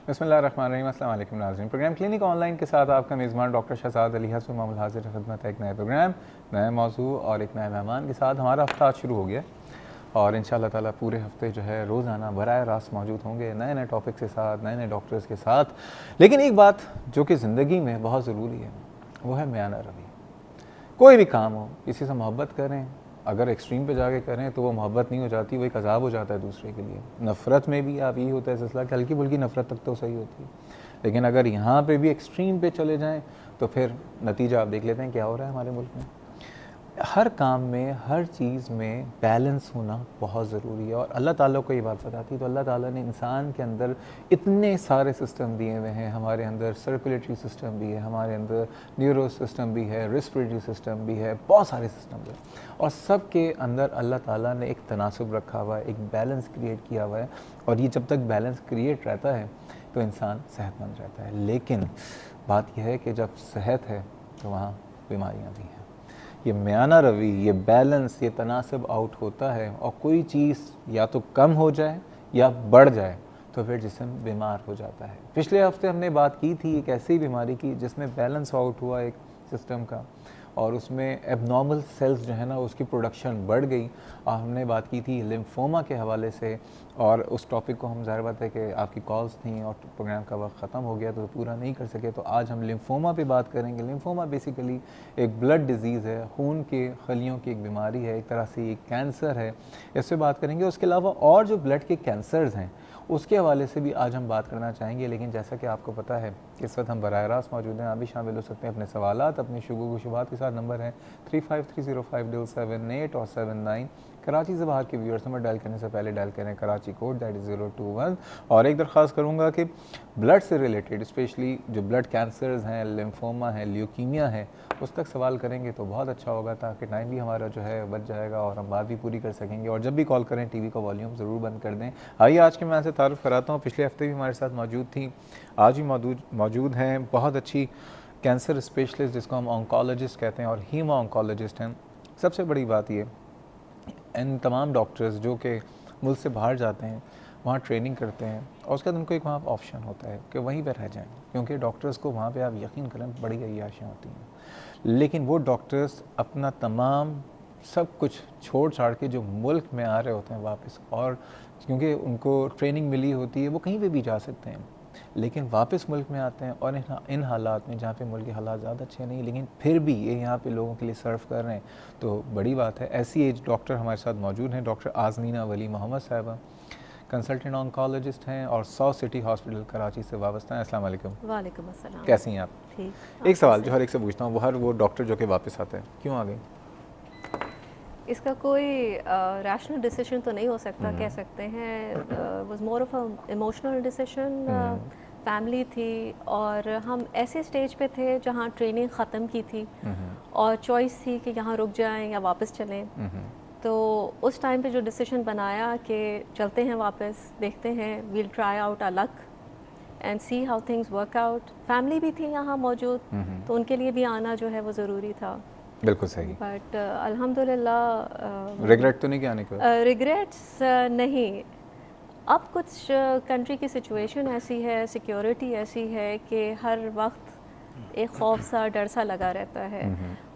बिस्मिल्लाहिर्रहमानिर्रहीम। अस्सलाम वालेकुम नाज़रीन। प्रोग्राम क्लिनिक ऑनलाइन के साथ आपका मेज़बान डॉक्टर शहजाद अली हसन मामूल हाजिर खिदमत है एक नए प्रोग्राम, नए मौजू और एक नए मेहमान के साथ। हमारा हफ्ता आज शुरू हो गया और इंशाअल्लाह ताला पूरे हफ्ते जो है रोज़ाना बराह रास्त मौजूद होंगे नए नए टॉपिक के साथ, नए नए डॉक्टर्स के साथ। लेकिन एक बात जो कि ज़िंदगी में बहुत ज़रूरी है वो है म्याना रवैया। कोई भी काम हो, किसी से मोहब्बत करें, अगर एक्सट्रीम पे जाके करें तो वो मोहब्बत नहीं हो जाती, वो एक अज़ाब हो जाता है दूसरे के लिए। नफ़रत में भी आप यही होता है सिलसिला कि हल्की फुल्की नफ़रत तक तो सही होती है, लेकिन अगर यहाँ पे भी एक्सट्रीम पे चले जाएं तो फिर नतीजा आप देख लेते हैं क्या हो रहा है हमारे मुल्क में। हर काम में, हर चीज़ में बैलेंस होना बहुत ज़रूरी है। और अल्लाह ताला को ये बात बताती है तो अल्लाह ताला ने इंसान के अंदर इतने सारे सिस्टम दिए हुए हैं। हमारे अंदर सर्कुलेटरी सिस्टम भी है, हमारे अंदर न्यूरो सिस्टम भी है, रेस्पिरेटरी सिस्टम भी है, बहुत सारे सिस्टम हैं और सब के अंदर अल्लाह ताला ने एक तनासुब रखा हुआ है, एक बैलेंस क्रिएट किया हुआ है। और ये जब तक बैलेंस क्रिएट रहता है तो इंसान सेहतमंद रहता है। लेकिन बात यह है कि जब सेहत है तो वहाँ बीमारियाँ भी हैं। ये म्याना रवि, ये बैलेंस, ये तनासब आउट होता है और कोई चीज़ या तो कम हो जाए या बढ़ जाए तो फिर जिस्म बीमार हो जाता है। पिछले हफ्ते हमने बात की थी एक ऐसी बीमारी की जिसमें बैलेंस आउट हुआ एक सिस्टम का और उसमें एबनॉर्मल सेल्स जो है ना उसकी प्रोडक्शन बढ़ गई। और हमने बात की थी लिम्फोमा के हवाले से और उस टॉपिक को हम ज़ाहिर बात है कि आपकी कॉल्स थी और प्रोग्राम का वक्त ख़त्म हो गया तो पूरा नहीं कर सके। तो आज हम लिम्फोमा पे बात करेंगे। लिम्फोमा बेसिकली एक ब्लड डिजीज़ है, खून के खलियों की एक बीमारी है, एक तरह से एक कैंसर है, इससे बात करेंगे। उसके अलावा और जो ब्लड के कैंसर्स हैं उसके हवाले से भी आज हम बात करना चाहेंगे। लेकिन जैसा कि आपको पता है कि इस वक्त हम बराह रास्त मौजूद हैं, आप भी शामिल हो सकते हैं अपने सवालात, अपनी शुबहात के साथ। नंबर है 35305778 और 79। कराची से बाहर के व्यूअर्स नंबर डायल करने से पहले डायल करें कराची कोड दैट इज़ 021। और एक दरख्वास्त करूँगा कि ब्लड से रिलेटेड स्पेशली जो ब्लड कैंसर्स हैं, लिम्फोमा है, ल्यूकीमिया है, उस तक सवाल करेंगे तो बहुत अच्छा होगा ताकि टाइम भी हमारा जो है बच जाएगा और हम बात भी पूरी कर सकेंगे। और जब भी कॉल करें टीवी का वॉल्यूम ज़रूर बंद कर दें। आइए आज के मैं से तारुफ़ कराता हूँ। पिछले हफ्ते भी हमारे साथ मौजूद थी, आज भी मौजूद हैं बहुत अच्छी कैंसर स्पेशलिस्ट जिसको हम ऑन्कोलॉजिस्ट कहते हैं और हीमो ऑन्कोलॉजिस्ट हैं। सबसे बड़ी बात ये, इन तमाम डॉक्टर्स जो कि मुल्क से बाहर जाते हैं वहाँ ट्रेनिंग करते हैं और उसके बाद उनको एक वहाँ ऑप्शन होता है कि वहीं पर रह जाएं, क्योंकि डॉक्टर्स को वहाँ पे आप यकीन करें बड़ी अय्याशियाँ होती हैं। लेकिन वो डॉक्टर्स अपना तमाम सब कुछ छोड़ छाड़ के जो मुल्क में आ रहे होते हैं वापस, और क्योंकि उनको ट्रेनिंग मिली होती है वो कहीं पे भी जा सकते हैं, लेकिन वापस मुल्क में आते हैं और इन हालात में जहाँ पे मुल्क के हालात ज़्यादा अच्छे नहीं लेकिन फिर भी ये यहाँ पे लोगों के लिए सर्व कर रहे हैं, तो बड़ी बात है। ऐसी एज डॉक्टर हमारे साथ मौजूद हैं, डॉक्टर आज़मीना वली मोहम्मद साहिबा, कंसल्टेंट ऑन्कोलॉजिस्ट हैं और 100 सिटी हॉस्पिटल कराची से वाबस्ता हैं। अस्सलाम वालेकुम। वालेकुम अस्सलाम। कैसी हैं आप? ठीक। एक सवाल जो हर एक से पूछता हूँ, वो हर वो डॉक्टर जो कि वापस आते हैं क्यों आ गए? इसका कोई रैशनल डिसीजन तो नहीं हो सकता, कह सकते हैं was more of a emotional decision. Family थी और हम ऐसे स्टेज पे थे जहाँ ट्रेनिंग ख़त्म की थी और चॉइस थी कि यहाँ रुक जाएं या वापस चलें। तो उस टाइम पे जो डिसीजन बनाया कि चलते हैं वापस, देखते हैं, we'll try out our luck and see how things work out. Family भी थी यहाँ मौजूद तो उनके लिए भी आना जो है वो ज़रूरी था। बिल्कुल सही। बट अल्हम्दुलिल्लाह रिग्रेट तो नहीं किया आने के बाद? रिग्रेट्स नहीं। अब कुछ कंट्री की सिचुएशन ऐसी है, सिक्योरिटी ऐसी है कि हर वक्त एक खौफ सा, डर सा लगा रहता है।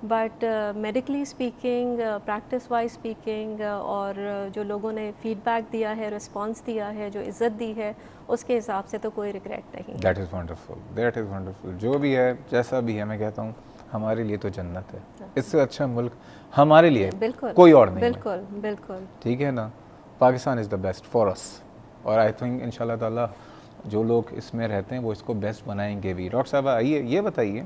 But medically speaking, practice wise speaking और जो लोगों ने फीडबैक दिया है, रिस्पांस दिया है, जो इज़्ज़त दी है, उसके हिसाब से तो कोई रिग्रेट नहीं है। That is wonderful, that is wonderful. जो भी है, जैसा भी है, मैं कहता हूँ हमारे लिए तो जन्नत है। इससे अच्छा मुल्क हमारे लिए बिल्कुल कोई और नहीं है। बिल्कुल बिल्कुल ठीक है ना? Pakistan is the best for us और आई थिंक इंशाल्लाह ताला जो लोग इसमें रहते हैं वो इसको बेस्ट बनाएंगे भी। डॉक्टर साहब आइए, ये बताइए,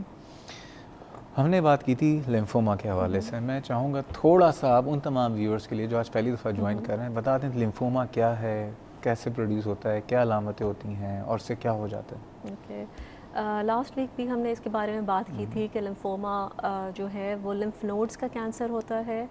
हमने बात की थी लिम्फोमा के हवाले से। मैं चाहूँगा थोड़ा सा आप उन तमाम व्यूअर्स के लिए जो आज पहली दफ़ा ज्वाइन कर रहे हैं बता दें लिम्फोमा क्या है, कैसे प्रोड्यूस होता है, क्या अलामतें होती हैं और उससे क्या हो जाता है? ओके। लास्ट वीक भी हमने इसके बारे में बात की थी कि लिम्फोमा जो है वो लिम्फ नोड्स का कैंसर होता है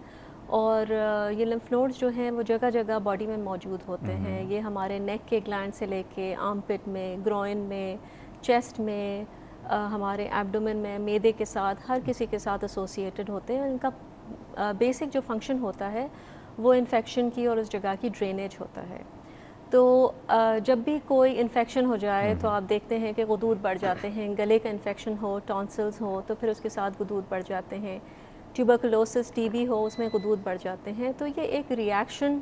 और ये लिम्फ नोड्स जो हैं वो जगह जगह बॉडी में मौजूद होते हैं। ये हमारे नेक के ग्लैंड से लेके आर्मपिट में, ग्रोइन में, चेस्ट में, हमारे एब्डोमेन में, मैदे के साथ, हर किसी के साथ एसोसिएटेड होते हैं। इनका बेसिक जो फंक्शन होता है वो इन्फेक्शन की और उस जगह की ड्रेनेज होता है। तो जब भी कोई इन्फेक्शन हो जाए तो आप देखते हैं कि गुदूद बढ़ जाते हैं, गले का इन्फेक्शन हो, टॉन्सिल्स हो तो फिर उसके साथ गुदूद बढ़ जाते हैं, ट्यूबरकुलोसिस टीबी हो उसमें गुदूद बढ़ जाते हैं। तो ये एक रिएक्शन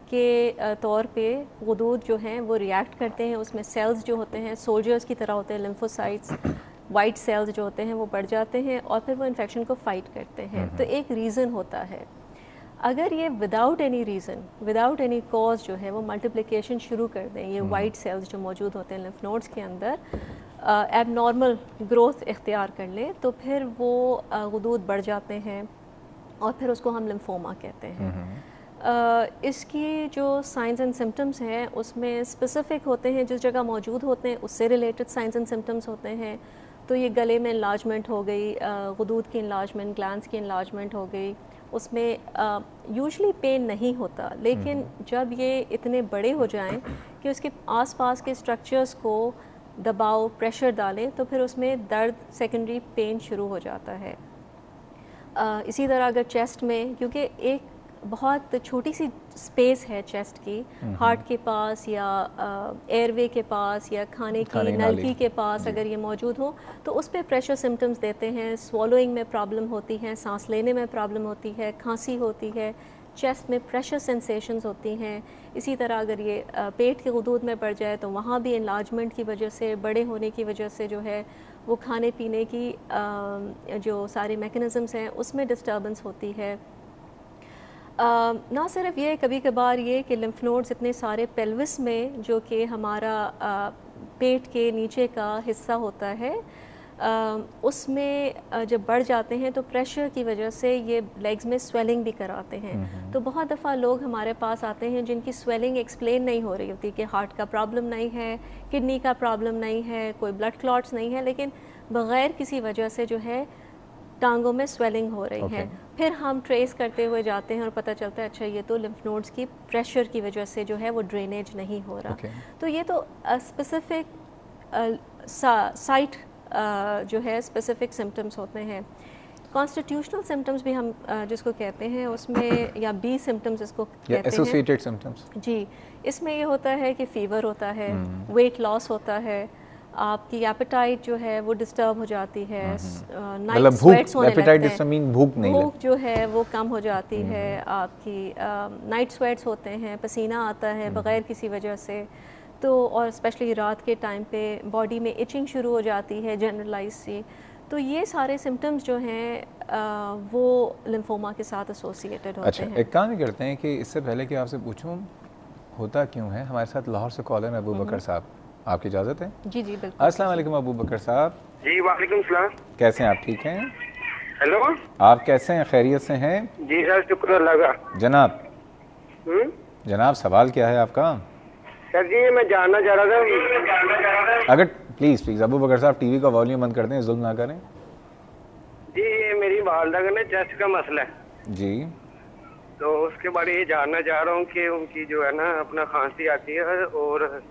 के तौर पे गुदूद जो हैं वो रिएक्ट करते हैं, उसमें सेल्स जो होते हैं सोल्जर्स की तरह होते हैं, लिम्फोसाइट्स वाइट सेल्स जो होते हैं वो बढ़ जाते हैं और फिर वो इन्फेक्शन को फाइट करते हैं। तो एक रीज़न होता है। अगर ये without any reason, without any cause जो है वो मल्टीप्लिकेशन शुरू कर दें, ये वाइट सेल्स जो मौजूद होते हैं लिम्फ नोड्स के अंदर एबनॉर्मल ग्रोथ इख्तियार कर लें, तो फिर वो गुदूद बढ़ जाते हैं और फिर उसको हम लिम्फोमा कहते हैं। इसकी जो साइंस एंड सिम्टम्स हैं उसमें स्पेसिफिक होते हैं, जिस जगह मौजूद होते हैं उससे रिलेटेड साइंस एंड सिम्टम्स होते हैं। तो ये गले में इनलार्जमेंट हो गई, गुदूद की इनलार्जमेंट, ग्लैंड्स की इनलार्जमेंट हो गई, उसमें यूजुअली पेन नहीं होता, लेकिन जब ये इतने बड़े हो जाएं कि उसके आसपास के स्ट्रक्चर्स को दबाव प्रेशर डालें तो फिर उसमें दर्द सेकेंडरी पेन शुरू हो जाता है। इसी तरह अगर चेस्ट में, क्योंकि एक बहुत छोटी सी स्पेस है चेस्ट की, हार्ट के पास या एयरवे के पास या खाने की नलकी के पास अगर ये मौजूद हो तो उस पर प्रेशर सिम्टम्स देते हैं। स्वॉलोइंग में प्रॉब्लम होती है, सांस लेने में प्रॉब्लम होती है, खांसी होती है, चेस्ट में प्रेशर सेंसेशंस होती हैं। इसी तरह अगर ये पेट के गुदूद में बढ़ जाए तो वहाँ भी इनलार्जमेंट की वजह से, बड़े होने की वजह से जो है वो खाने पीने की जो सारी मैकेनिज़म्स हैं उसमें डिस्टर्बेंस होती है। ना सिर्फ ये, कभी कभार ये कि लिम्फ नोड्स इतने सारे पेल्विस में, जो कि हमारा पेट के नीचे का हिस्सा होता है, उसमें जब बढ़ जाते हैं तो प्रेशर की वजह से ये लेग्स में स्वेलिंग भी कराते हैं। तो बहुत दफ़ा लोग हमारे पास आते हैं जिनकी स्वेलिंग एक्सप्लेन नहीं हो रही होती, कि हार्ट का प्रॉब्लम नहीं है, किडनी का प्रॉब्लम नहीं है, कोई ब्लड क्लॉट्स नहीं है, लेकिन बग़ैर किसी वजह से जो है टांगों में स्वेलिंग हो रही है। फिर हम ट्रेस करते हुए जाते हैं और पता चलता है अच्छा ये तो लिम्फ नोड्स की प्रेशर की वजह से जो है वो ड्रेनेज नहीं हो रहा। तो ये तो स्पेसिफिक साइट जो है स्पेसिफिक सिम्टम्स होते हैं। कॉन्स्टिट्यूशनल सिम्टम्स भी हम जिसको कहते हैं उसमें, या बी सिम्टम्स इसको कहते हैं, एसोसिएटेड सिम्टम्स। जी, इसमें ये होता है कि फ़ीवर होता है, वेट लॉस होता है, आपकी एपेटाइट जो है वो डिस्टर्ब हो जाती है, नाइट स्वेट्स होने लगते हैं, भूख जो है वो कम हो जाती है, आपकी नाइट स्वेट्स होते हैं, पसीना आता है बग़ैर किसी वजह से, तो और स्पेशली रात के टाइम पे बॉडी में इचिंग शुरू हो जाती है जनरलाइज सी। तो ये सारे सिम्टम्स जो हैं वो लिम्फोमा के साथ एसोसिएटेड होते हैं। एक काम ही करते हैं कि इससे पहले कि आपसे पूछूं होता क्यों है, हमारे साथ लाहौर से कॉलर है अबू बकर साहब, आपकी इजाज़त है? जी जी बिल्कुल। अस्सलाम वालेकुम अबू बकर साहब। जी वालेकुम सलाम। कैसे हैं आप, ठीक हैं? हेलो, आप कैसे हैं, खैरियत से हैं? जी सर, शुक्र अल्लाह का। जनाब जनाब सवाल क्या है आपका? सर जी मैं जानना चाह रहा था, अगर प्लीज़ अबू बकर साहब टीवी का वॉल्यूम बंद कर दें, जुल्म ना करें। जी ये मेरी वालदा का ना चेस्ट का मसला है जी, तो उसके बारे में ये जानना चाह रहा हूँ कि उनकी जो है ना अपना खांसी आती है और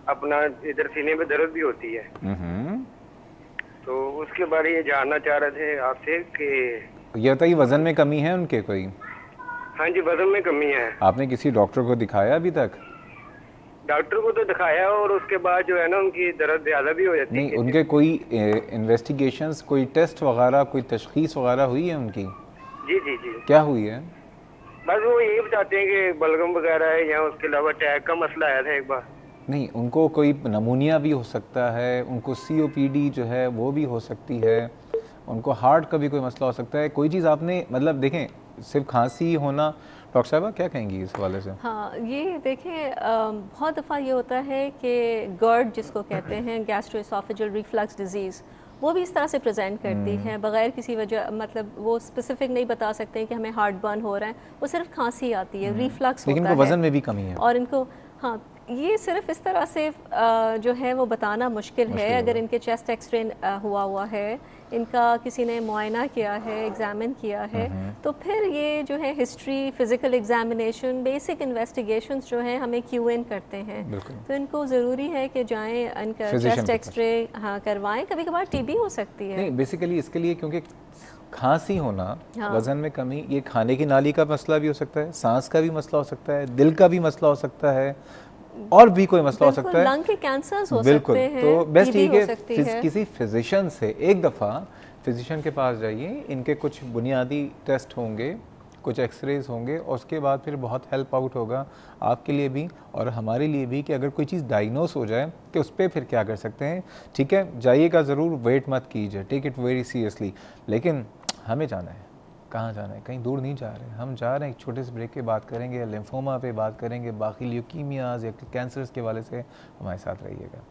अपना इधर सीने में दर्द भी होती है, तो उसके बारे में ये जानना चाह रहे थे आपसे कि ये बताइए वज़न में कमी है उनके कोई? हाँ जी, वजन में कमी है। आपने किसी डॉक्टर को दिखाया अभी तक? डॉक्टर को तो दिखाया और उसके बाद जो है ना उनकी दर्द ज़्यादा भी हो जाती है। नहीं, उनके कोई इन्वेस्टिगेशंस, कोई टेस्ट वगैरह, कोई तशखीस वगैरह हुई है उनकी? जी जी जी। क्या हुई है? बस वो यही बताते हैं कि बलगम वगैरह है, या उसके अलावा अटैक का मसला आया था एक बार। नहीं, उनको कोई नमूनिया भी हो सकता है, उनको COPD जो है वो भी हो सकती है, उनको हार्ट का भी कोई मसला हो सकता है। कोई चीज़ आपने, मतलब देखें सिर्फ खांसी होना, डॉक्टर साहबा क्या कहेंगी इस हवाले से? हाँ, ये देखें बहुत दफ़ा ये होता है कि GERD जिसको कहते हैं, गैस्ट्रोएसोफेजियल रिफ्लक्स डिजीज़, वो भी इस तरह से प्रेजेंट करती है बग़ैर किसी वजह, मतलब वो स्पेसिफिक नहीं बता सकते हैं कि हमें हार्ट बर्न हो रहा है, वो सिर्फ खांसी आती है, रिफ्लक्स होता है, लेकिन वज़न में भी कमी है और इनको, हाँ ये सिर्फ इस तरह से जो है वो बताना मुश्किल है। अगर इनके चेस्ट एक्सरे हुआ है, इनका किसी ने मुआयना किया है, एग्जामिन किया है, तो फिर ये जो है history, physical examination, basic investigations जो है हमें QN करते हैं, तो इनको ज़रूरी है कि जाएं, इनका चेस्ट एक्सरे हाँ करवाएं। कभी कभार TB हो सकती है। नहीं, बेसिकली इसके लिए, क्योंकि खांसी होना, वज़न में कमी, ये खाने की नाली का मसला भी हो सकता है, सांस का भी मसला हो सकता है, दिल का भी मसला हो सकता है, और भी कोई मसला हो सकता है, लंग के कैंसर्स हो बिल्कुल। सकते हैं, तो बेस्ट TB ये हो सकती कि है। किसी फिजिशियन से एक दफ़ा फिजिशियन के पास जाइए, इनके कुछ बुनियादी टेस्ट होंगे, कुछ एक्सरेज होंगे, और उसके बाद फिर बहुत हेल्प आउट होगा आपके लिए भी और हमारे लिए भी कि अगर कोई चीज़ डायग्नोस हो जाए कि उस पर फिर क्या कर सकते हैं। ठीक है, जाइएगा ज़रूर, वेट मत कीजिए, टेक इट वेरी सीरियसली। लेकिन हमें जाना है, कहाँ जाना है, कहीं दूर नहीं जा रहे, हम जा रहे हैं एक छोटे से ब्रेक के बात करेंगे, लिम्फोमा पे बात करेंगे, बाकी ल्यूकीमियाज या कैंसर्स के वाले से हमारे साथ रहिएगा।